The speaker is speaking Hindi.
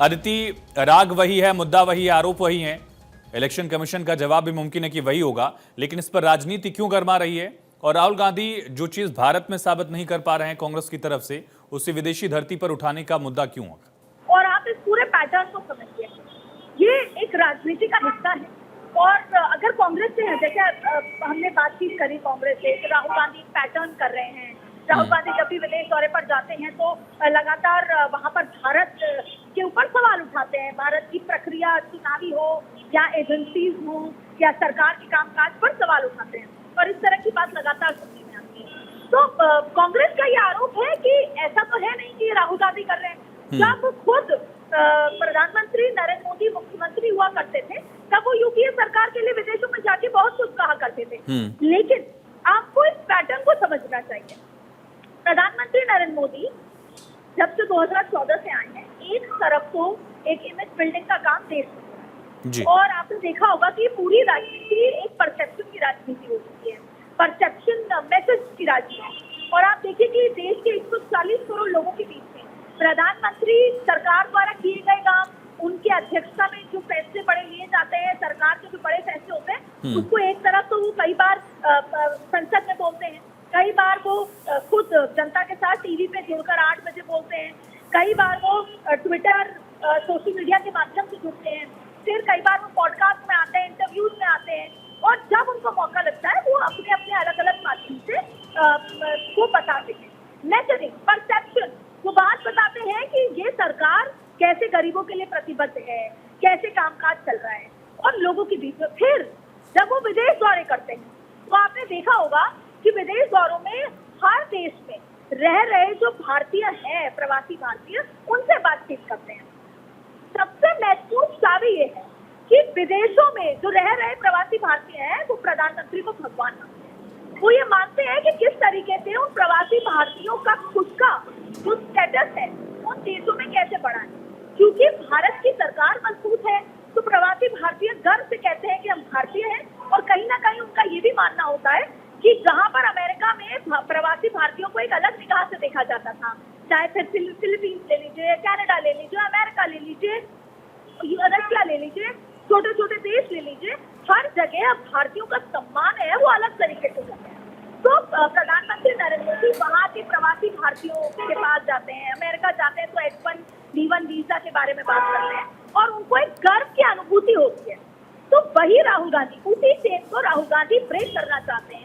अदिति, राग वही है, मुद्दा वही है, आरोप वही है। इलेक्शन कमीशन का जवाब भी मुमकिन है कि वही होगा, लेकिन इस पर राजनीति क्यों गरमा रही है? और राहुल गांधी जो चीज भारत में साबित नहीं कर पा रहे हैं कांग्रेस की तरफ से, उसे विदेशी धरती पर उठाने का मुद्दा क्यों होगा? और आप इस पूरे पैटर्न को समझिए, ये एक राजनीति का हिस्सा है। और अगर कांग्रेस से है, जैसे हमने बातचीत करी कांग्रेस से, तो राहुल गांधी पैटर्न कर रहे हैं। राहुल गांधी जब भी विदेश दौरे पर जाते हैं तो लगातार वहां पर भारत के ऊपर सवाल उठाते हैं। भारत की प्रक्रिया, चुनावी हो या एजेंसीज हो या सरकार के कामकाज पर सवाल उठाते हैं, और इस तरह की बात लगातार सुनने में आती है। तो कांग्रेस का ये आरोप है कि ऐसा तो है नहीं कि राहुल गांधी कर रहे हैं। जब खुद प्रधानमंत्री नरेंद्र मोदी मुख्यमंत्री हुआ करते थे, तब वो यूपीए सरकार के लिए विदेशों में जाके बहुत कुछ कहा करते थे। लेकिन आपको इस पैटर्न को समझना चाहिए। प्रधानमंत्री नरेंद्र मोदी जब से 2014 से आए हैं, एक तरफ तो एक इमेज बिल्डिंग का काम देश में, और आपने देखा होगा कि पूरी राजनीति एक परसेप्शन की राजनीति हो चुकी है, परसेप्शन मैसेज की राजनीति। और आप देखिए कि देश के 140 करोड़ लोगों के बीच में प्रधानमंत्री सरकार द्वारा किए गए काम, उनकी अध्यक्षता में जो फैसले बड़े लिए जाते हैं, सरकार के जो बड़े फैसले होते हैं, उसको एक तरफ तो वो कई बार संसद में बोलते हैं, कई बार वो खुद जनता के साथ टीवी पे जुड़कर 8 बजे बोलते हैं, कई बार वो ट्विटर सोशल मीडिया के माध्यम से जुड़ते हैं, फिर कई बार वो पॉडकास्ट में आते हैं, इंटरव्यूज में आते हैं, और जब उनको मौका लगता है वो अपने अपने अलग अलग माध्यम से वो बताते हैं। मैसेजिंग, परसेप्शन, वो बात बताते हैं कि ये सरकार कैसे गरीबों के लिए प्रतिबद्ध है, कैसे कामकाज चल रहा है, और लोगों के बीच में। फिर जब वो विदेश दौरे करते हैं तो आपने देखा होगा कि विदेश दौरों में हर देश में रह रहे जो भारतीय हैं, प्रवासी भारतीय, उनसे बातचीत करते हैं। सबसे महत्वपूर्ण चाबी ये है कि विदेशों में जो रह रहे प्रवासी भारतीय हैं, वो प्रधानमंत्री को भगवान मानते हैं। वो ये मानते हैं कि किस तरीके से उन प्रवासी भारतीयों का खुद का जो स्टेटस है उन देशों में कैसे बढ़ा है। क्योंकि भारत की सरकार मजबूत है, तो प्रवासी भारतीय गर्व से कहते हैं कि हम भारतीय हैं। और कहीं ना कहीं उनका ये भी मानना होता है कि जहां पर अमेरिका में प्रवासी भारतीयों को एक अलग निगाह से देखा जाता था, चाहे फिर फिलीपींस ले लीजिए, कनाडा ले लीजिए, अमेरिका ले लीजिए, रशिया ले लीजिए, छोटे छोटे देश ले लीजिए, हर जगह अब भारतीयों का सम्मान है वो अलग तरीके से करते हैं। तो प्रधानमंत्री नरेंद्र मोदी वहाँ के प्रवासी भारतीयों के पास जाते हैं, अमेरिका जाते हैं तो H1B1 वीजा के बारे में बात करते हैं, और उनको एक गर्व की अनुभूति होती है। तो वही राहुल गांधी, उसी चेन को राहुल गांधी ब्रेक करना चाहते हैं।